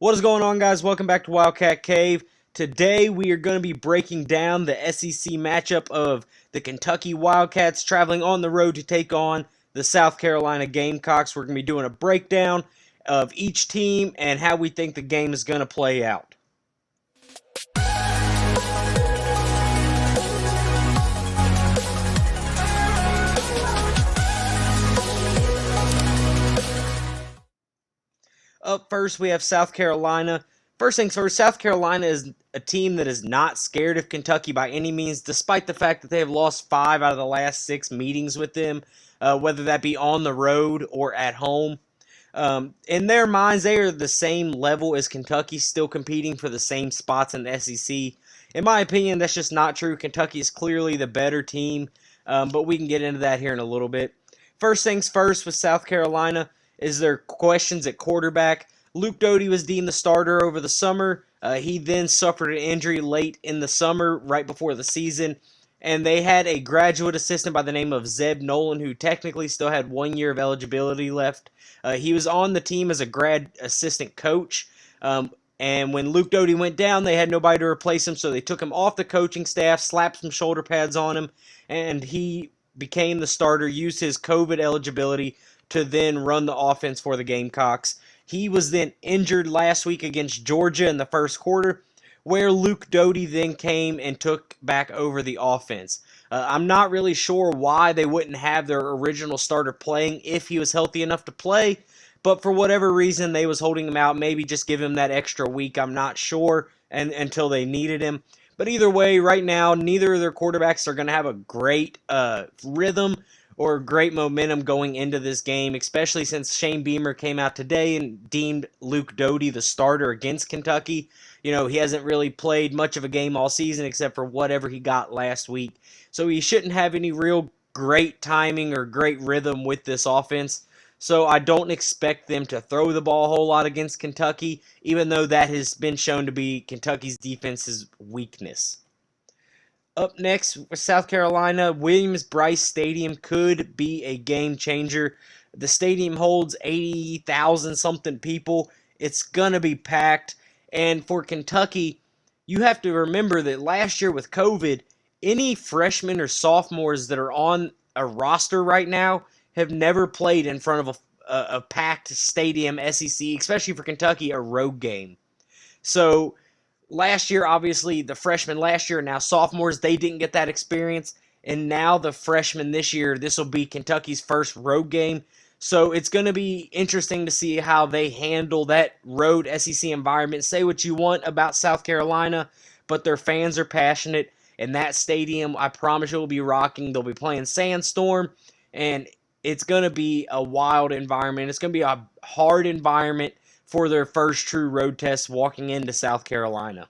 What is going on, guys? Welcome back to Wildcat Cave. Today we are going to be breaking down the SEC matchup of the Kentucky Wildcats traveling on the road to take on the South Carolina Gamecocks. We're going to be doing a breakdown of each team and how we think the game is going to play out. Up first, we have South Carolina. First things first, South Carolina is a team that is not scared of Kentucky by any means, despite the fact that they have lost 5 out of the last 6 meetings with them, whether that be on the road or at home. In their minds, they are the same level as Kentucky, still competing for the same spots in the SEC. In my opinion, that's just not true. Kentucky is clearly the better team, but we can get into that here in a little bit. First things first with South Carolina is their questions at quarterback. Luke Doty was deemed the starter over the summer. He then suffered an injury late in the summer, right before the season. And they had a graduate assistant by the name of Zeb Nolan, who technically still had 1 year of eligibility left. He was on the team as a grad assistant coach. And when Luke Doty went down, they had nobody to replace him, so they took him off the coaching staff, slapped some shoulder pads on him, and he became the starter, used his COVID eligibility to then run the offense for the Gamecocks. He was then injured last week against Georgia in the first quarter, where Luke Doty then came and took back over the offense. I'm not really sure why they wouldn't have their original starter playing if he was healthy enough to play, but for whatever reason, they was holding him out. Maybe just give him that extra week. I'm not sure until they needed him. But either way, right now, neither of their quarterbacks are going to have a great rhythm or great momentum going into this game, especially since Shane Beamer came out today and deemed Luke Doty the starter against Kentucky. You know, he hasn't really played much of a game all season except for whatever he got last week. So he shouldn't have any real great timing or great rhythm with this offense. So I don't expect them to throw the ball a whole lot against Kentucky, even though that has been shown to be Kentucky's defense's weakness. Up next, South Carolina, Williams-Brice Stadium could be a game changer. The stadium holds 80,000-something people. It's going to be packed. And for Kentucky, you have to remember that last year with COVID, any freshmen or sophomores that are on a roster right now have never played in front of a packed stadium SEC, especially for Kentucky, a road game. So last year, obviously, the freshmen last year, now sophomores, they didn't get that experience. And now the freshmen this year, this will be Kentucky's first road game. So it's going to be interesting to see how they handle that road SEC environment. Say what you want about South Carolina, but their fans are passionate. And that stadium, I promise you, will be rocking. They'll be playing Sandstorm. And it's going to be a wild environment. It's going to be a hard environment for their first true road test walking into South Carolina.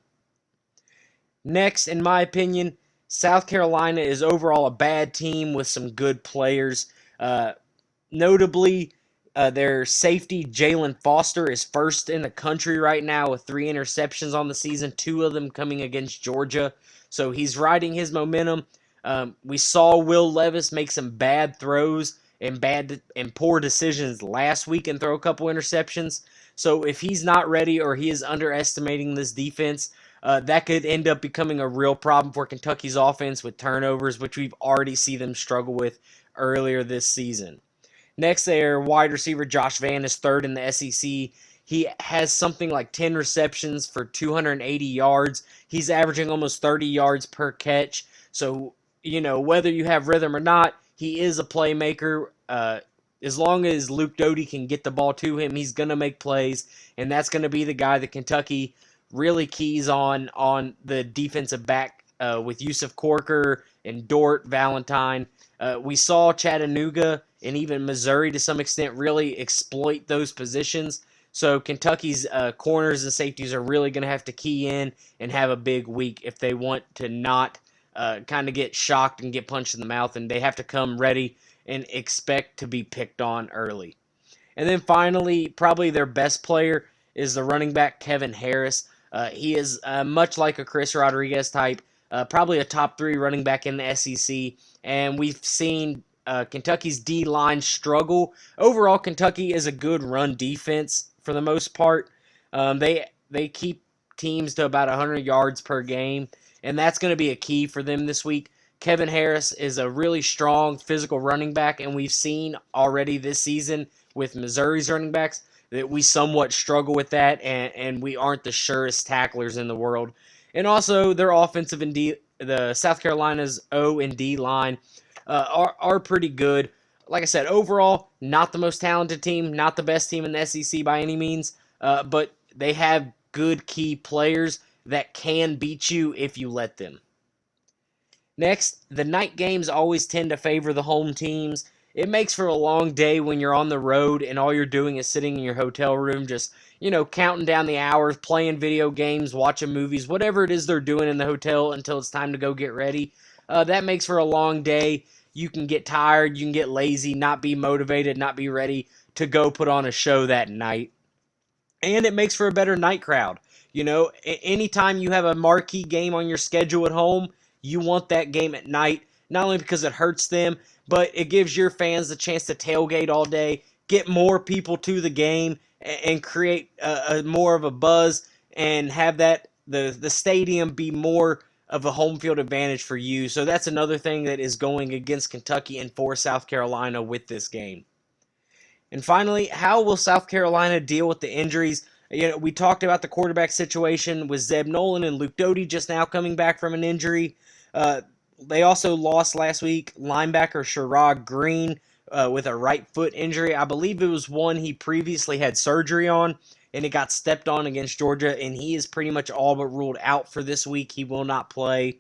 Next, in my opinion, South Carolina is overall a bad team with some good players. Notably, their safety, Jalen Foster, is first in the country right now with 3 interceptions on the season, 2 of them coming against Georgia. So he's riding his momentum. We saw Will Levis make some bad throws and poor decisions last week and throw a couple interceptions. So if he's not ready or he is underestimating this defense, that could end up becoming a real problem for Kentucky's offense with turnovers, which we've already seen them struggle with earlier this season. Next, their wide receiver Josh Vann is third in the SEC. He has something like 10 receptions for 280 yards. He's averaging almost 30 yards per catch. So, you know, whether you have rhythm or not, he is a playmaker. As long as Luke Doty can get the ball to him, he's going to make plays, and that's going to be the guy that Kentucky really keys on the defensive back with Yusuf Corker and Dort Valentine. We saw Chattanooga and even Missouri to some extent really exploit those positions. So Kentucky's corners and safeties are really going to have to key in and have a big week if they want to not kind of get shocked and get punched in the mouth, and they have to come ready and expect to be picked on early. And then finally, probably their best player is the running back Kevin Harris. He is much like a Chris Rodriguez type, probably a top 3 running back in the SEC, and we've seen Kentucky's D-line struggle. Overall, Kentucky is a good run defense for the most part, They keep teams to about 100 yards per game, and that's going to be a key for them this week. Kevin Harris is a really strong physical running back, and we've seen already this season with Missouri's running backs that we somewhat struggle with that, and we aren't the surest tacklers in the world. And also, their offensive and the South Carolina's O and D line are pretty good. Like I said, overall, not the most talented team, not the best team in the SEC by any means, but they have good key players that can beat you if you let them. Next, the night games always tend to favor the home teams. It makes for a long day when you're on the road and all you're doing is sitting in your hotel room, just, counting down the hours, playing video games, watching movies, whatever it is they're doing in the hotel until it's time to go get ready. That makes for a long day. You can get tired, you can get lazy, not be motivated, not be ready to go put on a show that night. And it makes for a better night crowd. Anytime you have a marquee game on your schedule at home, you want that game at night, not only because it hurts them, but it gives your fans the chance to tailgate all day, get more people to the game, and create a more of a buzz, and have that the stadium be more of a home field advantage for you. So that's another thing that is going against Kentucky and for South Carolina with this game. And finally, how will South Carolina deal with the injuries? We talked about the quarterback situation with Zeb Nolan and Luke Doty just now coming back from an injury. They also lost last week linebacker Sherrod Green with a right foot injury. I believe it was one he previously had surgery on, and it got stepped on against Georgia, and he is pretty much all but ruled out for this week. He will not play.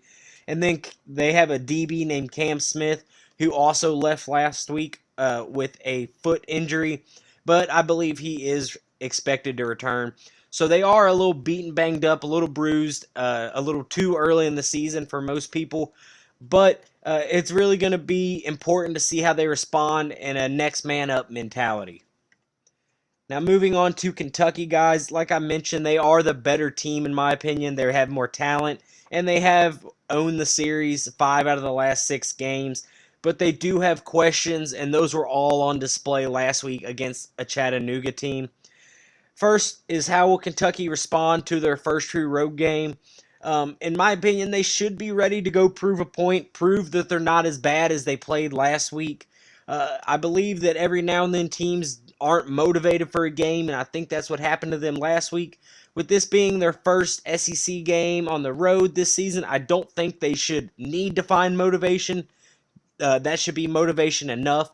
And then they have a DB named Cam Smith, who also left last week with a foot injury, but I believe he is expected to return. So they are a little beaten, banged up, a little bruised, a little too early in the season for most people, but it's really going to be important to see how they respond in a next man up mentality. Now, moving on to Kentucky, guys, like I mentioned, they are the better team in my opinion. They have more talent, and they have owned the series 5 out of the last 6 games. But they do have questions, and those were all on display last week against a Chattanooga team. First is, how will Kentucky respond to their first true road game? In my opinion, they should be ready to go prove a point, prove that they're not as bad as they played last week. I believe that every now and then teams aren't motivated for a game, and I think that's what happened to them last week. With this being their first SEC game on the road this season, I don't think they should need to find motivation. That should be motivation enough.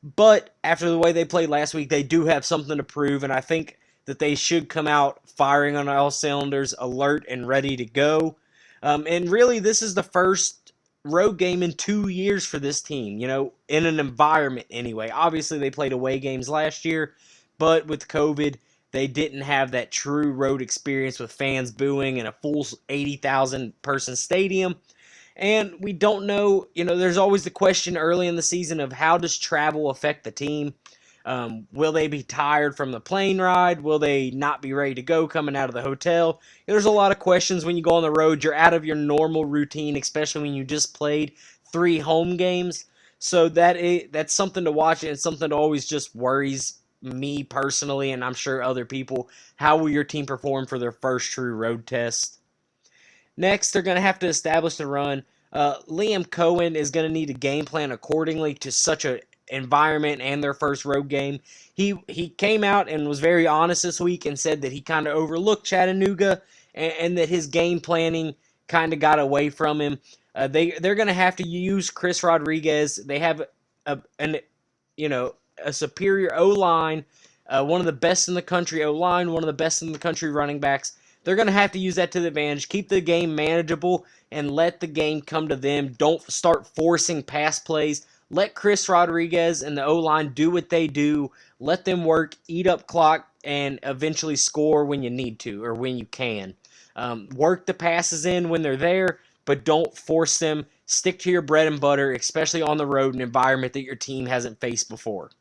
But after the way they played last week, they do have something to prove, and I think that they should come out firing on all cylinders, alert and ready to go. And really, this is the first road game in 2 years for this team, in an environment anyway. Obviously, they played away games last year, but with COVID, they didn't have that true road experience with fans booing in a full 80,000 person stadium. And we don't know, there's always the question early in the season of how does travel affect the team? Will they be tired from the plane ride? Will they not be ready to go coming out of the hotel? There's a lot of questions when you go on the road. You're out of your normal routine, especially when you just played 3 home games. So that's something to watch, and it's something that always just worries me personally, and I'm sure other people. How will your team perform for their first true road test? Next, they're going to have to establish the run. Liam Cohen is going to need a game plan accordingly to such an environment and their first road game. He came out and was very honest this week and said that he kind of overlooked Chattanooga and that his game planning kind of got away from him. They're going to have to use Chris Rodriguez. They have a superior O-line, one of the best in the country O-line, one of the best in the country running backs. They're going to have to use that to the advantage. Keep the game manageable and let the game come to them. Don't start forcing pass plays. Let Chris Rodriguez and the O-line do what they do. Let them work, eat up clock, and eventually score when you need to or when you can. Work the passes in when they're there, but don't force them. Stick to your bread and butter, especially on the road, an environment that your team hasn't faced before.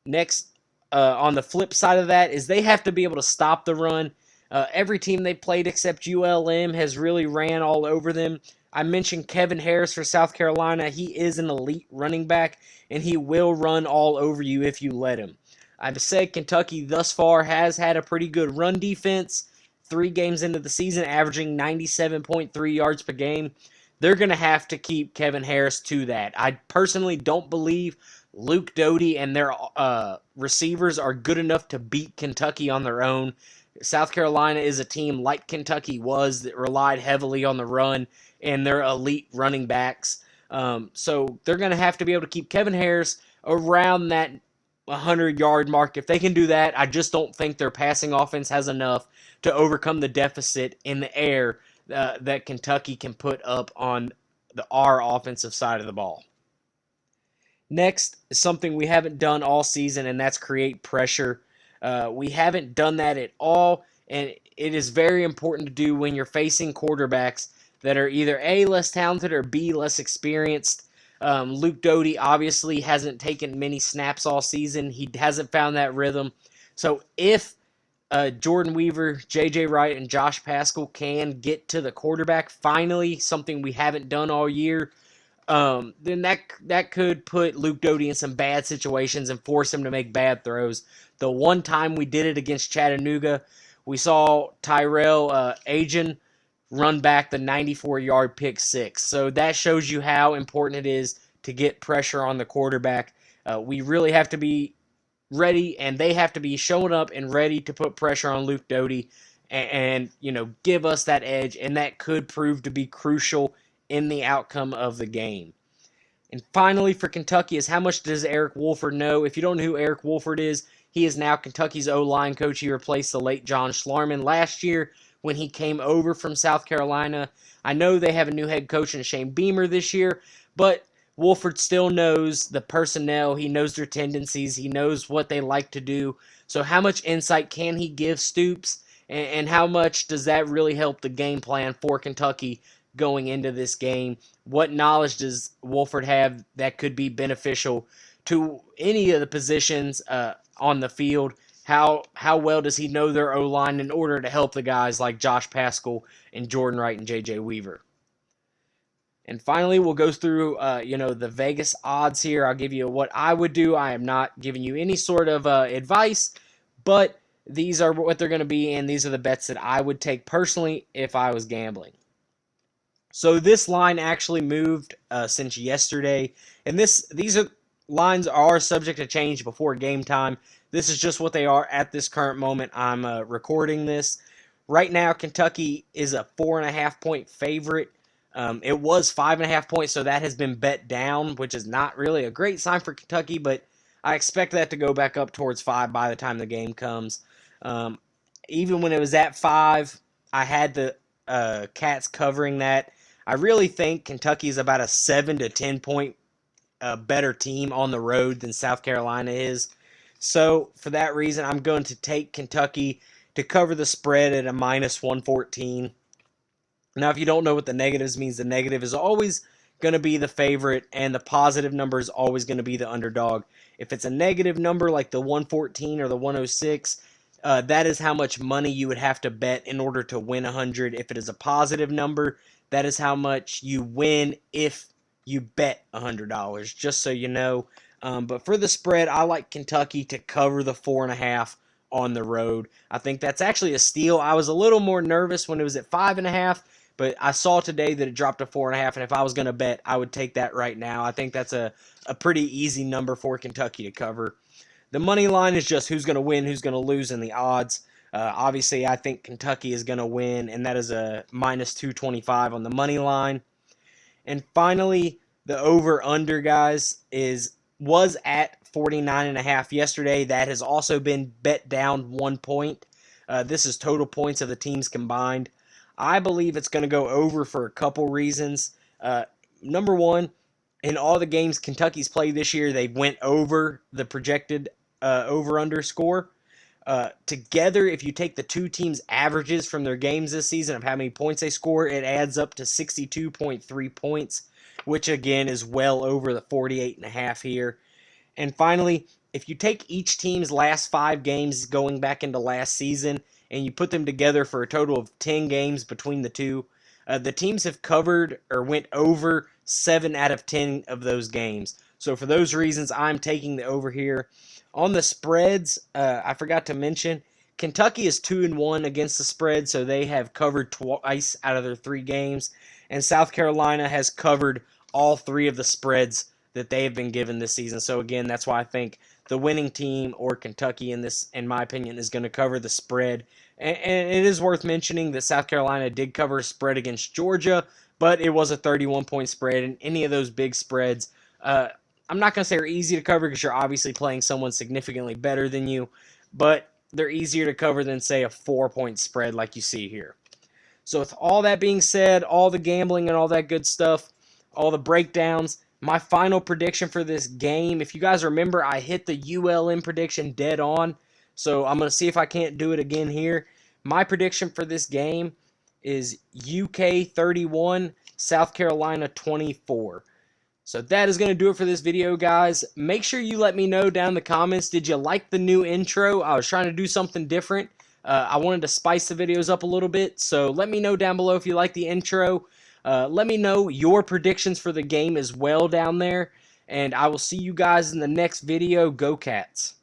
Next, on the flip side of that, is they have to be able to stop the run. Every team they played except ULM has really ran all over them. I mentioned Kevin Harris for South Carolina. He is an elite running back, and he will run all over you if you let him. I've said Kentucky thus far has had a pretty good run defense. 3 games into the season, averaging 97.3 yards per game. They're going to have to keep Kevin Harris to that. I personally don't believe Luke Doty and their receivers are good enough to beat Kentucky on their own. South Carolina is a team like Kentucky was that relied heavily on the run and their elite running backs. So they're going to have to be able to keep Kevin Harris around that 100-yard mark. If they can do that, I just don't think their passing offense has enough to overcome the deficit in the air that Kentucky can put up on our offensive side of the ball. Next is something we haven't done all season, and that's create pressure. We haven't done that at all, and it is very important to do when you're facing quarterbacks that are either A, less talented, or B, less experienced. Luke Doty obviously hasn't taken many snaps all season. He hasn't found that rhythm. So if Jordan Weaver, J.J. Wright, and Josh Paschal can get to the quarterback, finally, something we haven't done all year, then that could put Luke Doty in some bad situations and force him to make bad throws. The one time we did it against Chattanooga, we saw Tyrell Agen run back the 94-yard pick six. So that shows you how important it is to get pressure on the quarterback. We really have to be ready, and they have to be showing up and ready to put pressure on Luke Doty and give us that edge, and that could prove to be crucial in the outcome of the game. And finally, for Kentucky, is how much does Eric Wolford know? If you don't know who Eric Wolford is, he is now Kentucky's O-line coach. He replaced the late John Schlarman last year when he came over from South Carolina. I know they have a new head coach in Shane Beamer this year, but Wolford still knows the personnel. He knows their tendencies. He knows what they like to do. So how much insight can he give Stoops, and how much does that really help the game plan for Kentucky going into this game? What knowledge does Wolford have that could be beneficial to any of the positions on the field? How well does he know their O-line in order to help the guys like Josh Paschal and Jordan Wright and J.J. Weaver? And finally, we'll go through the Vegas odds here. I'll give you what I would do. I am not giving you any sort of advice, but these are what they're going to be, and these are the bets that I would take personally if I was gambling. So this line actually moved since yesterday, and these lines are subject to change before game time. This is just what they are at this current moment. I'm recording this. Right now, Kentucky is a 4.5-point favorite. It was 5.5 points, so that has been bet down, which is not really a great sign for Kentucky, but I expect that to go back up towards 5 by the time the game comes. Even when it was at 5, I had the Cats covering that. I really think Kentucky is about a 7 to 10 point better team on the road than South Carolina is. So for that reason, I'm going to take Kentucky to cover the spread at a minus 114. Now, if you don't know what the negatives means, the negative is always going to be the favorite, and the positive number is always going to be the underdog. If it's a negative number like the 114 or the 106, that is how much money you would have to bet in order to win 100. If it is a positive number, that is how much you win if you bet $100, just so you know. But for the spread, I like Kentucky to cover the 4.5 on the road. I think that's actually a steal. I was a little more nervous when it was at 5.5, but I saw today that it dropped to 4.5, and if I was going to bet, I would take that right now. I think that's a pretty easy number for Kentucky to cover. The money line is just who's going to win, who's going to lose in the odds. Obviously, I think Kentucky is going to win, and that is a minus 225 on the money line. And finally, the over-under, guys, was at 49.5 yesterday. That has also been bet down 1 point. This is total points of the teams combined. I believe it's going to go over for a couple reasons. Number one, in all the games Kentucky's played this year, they went over the projected over-under score. Together, if you take the two teams' averages from their games this season of how many points they score, it adds up to 62.3 points, which again is well over the 48.5 here. And finally, if you take each team's last 5 games going back into last season and you put them together for a total of 10 games between the two, the teams have covered or went over 7 out of 10 of those games. So for those reasons, I'm taking the over here. On the spreads, I forgot to mention, Kentucky is 2-1 against the spread, so they have covered twice out of their 3 games, and South Carolina has covered all 3 of the spreads that they have been given this season. So again, that's why I think the winning team, or Kentucky in this, in my opinion, is going to cover the spread. And it is worth mentioning that South Carolina did cover a spread against Georgia, but it was a 31-point spread, and any of those big spreads, I'm not going to say are easy to cover because you're obviously playing someone significantly better than you, but they're easier to cover than, say, a 4-point spread like you see here. So with all that being said, all the gambling and all that good stuff, all the breakdowns, my final prediction for this game, if you guys remember, I hit the ULM prediction dead on, so I'm going to see if I can't do it again here. My prediction for this game is UK 31, South Carolina 24. So that is going to do it for this video, guys. Make sure you let me know down in the comments, did you like the new intro? I was trying to do something different. I wanted to spice the videos up a little bit, so let me know down below if you like the intro. Let me know your predictions for the game as well down there, and I will see you guys in the next video. Go Cats!